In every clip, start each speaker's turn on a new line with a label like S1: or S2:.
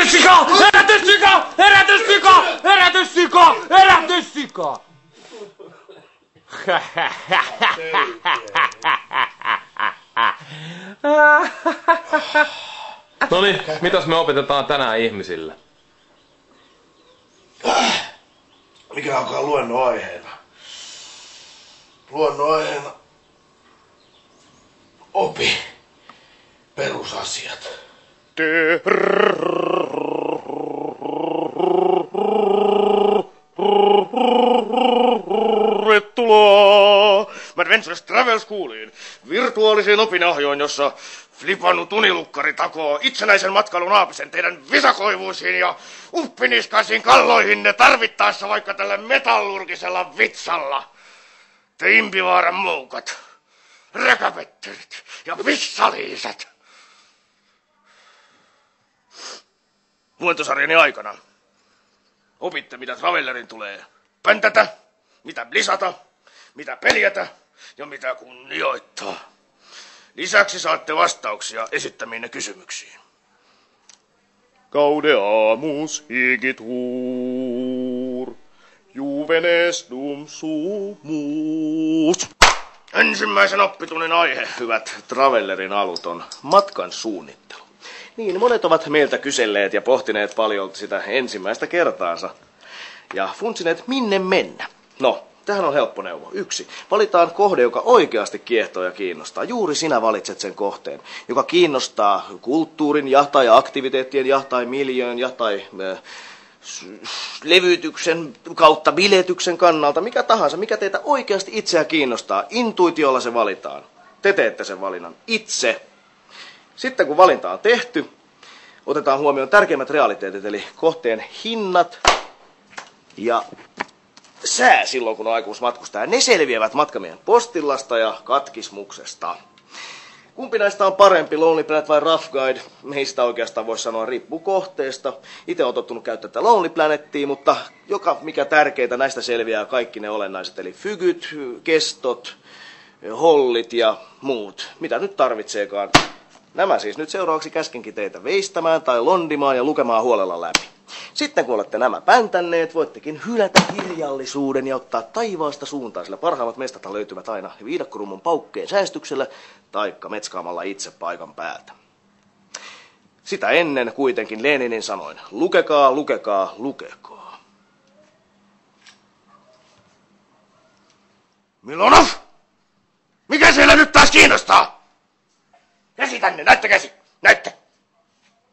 S1: Herätyssika! Herätyssika! Herätyssika! Herätyssika! Herätyssika!
S2: Noniin, mitäs me opetetaan tänään ihmisille?
S3: Mikä alkaa luennon aiheena? Luennon aiheena opi perusasiat.
S4: Tervetuloa Adventures Travel Schooliin, virtuaalisiin opinahjoon, jossa flipannut unilukkari takoo itsenäisen matkailun aapisen teidän visakoivuisiin ja umppiniskaisiin kalloihinne tarvittaessa vaikka tällä metallurgisella vitsalla. Te Impivaaran moukat, räkäpetterit ja vissaliisat. Luentosarjani aikana opitte, mitä Travellerin tulee päntätä, mitä blisata, mitä peljätä ja mitä kunnioittaa. Lisäksi saatte vastauksia esittämiinne kysymyksiin. Gaudeamus igitur, juvenes dum sumus. Ensimmäisen oppitunnin aihe, hyvät Travellerin alut, on matkan suunnittelu. Niin, monet ovat meiltä kyselleet ja pohtineet paljon sitä ensimmäistä kertaansa. Ja funtsineet, minne mennä. No, tähän on helppo neuvo. 1. Valitaan kohde, joka oikeasti kiehtoo ja kiinnostaa. Juuri sinä valitset sen kohteen, joka kiinnostaa kulttuurin ja tai aktiviteettien ja tai miljöön ja tai levytyksen kautta biletyksen kannalta. Mikä tahansa, mikä teitä oikeasti itseä kiinnostaa. Intuitiolla se valitaan. Te teette sen valinnan itse. Sitten kun valinta on tehty, otetaan huomioon tärkeimmät realiteetit, eli kohteen hinnat ja sää silloin, kun on aikuis matkustaa. Ne selviävät matkamiehen postillasta ja katkismuksesta. Kumpi näistä on parempi, Lonely Planet vai Rough Guide? Meistä oikeastaan voisi sanoa riippuu kohteesta. Itse olen tottunut käyttää tätä Lonely Planetia, mutta mikä tärkeintä, näistä selviää kaikki ne olennaiset. Eli fygyt, kestot, hollit ja muut. Mitä nyt tarvitseekaan. Nämä siis nyt seuraavaksi käskenkin teitä veistämään tai londimaan ja lukemaan huolella läpi. Sitten kun olette nämä päntänneet, voittekin hylätä kirjallisuuden ja ottaa taivaasta suuntaan, sillä parhaimmat mestat löytyvät aina viidakkorummun paukkeen säästyksellä taikka metskaamalla itse paikan päältä. Sitä ennen kuitenkin Leninin sanoin, lukekaa, lukekaa, lukekaa. Milonov! Mikä siellä nyt taas kiinnostaa? Käsi tänne, näyttä käsi, näyttä.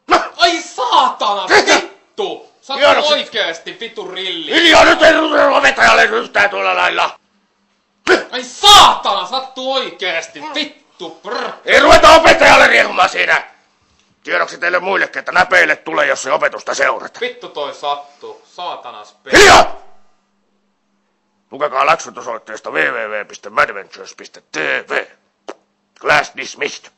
S4: No.
S1: Ai saatana, vittu! Sä oot oikeesti vittu rilli.
S4: Hiljaa, nyt ei opettajalle yhtään tuolla lailla.
S1: Ai saatana, sattuu oikeesti, vittu, brr.
S4: Ei ruveta opettajalle riehumaan siinä. Tiedoksi teille muillekin, että näpeille tulee, jos se opetusta seurata.
S1: Vittu toi sattuu, saatanas peli.
S4: Hiljaa! Lukekaa läksyt osoitteesta www.madventures.tv. Class dismissed.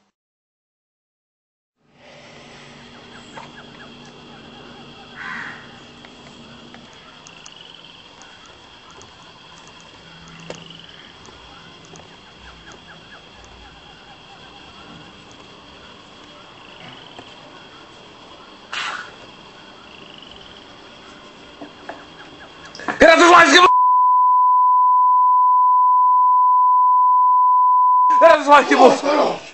S1: Herätyslaiskimus! Herätyslaiskimus!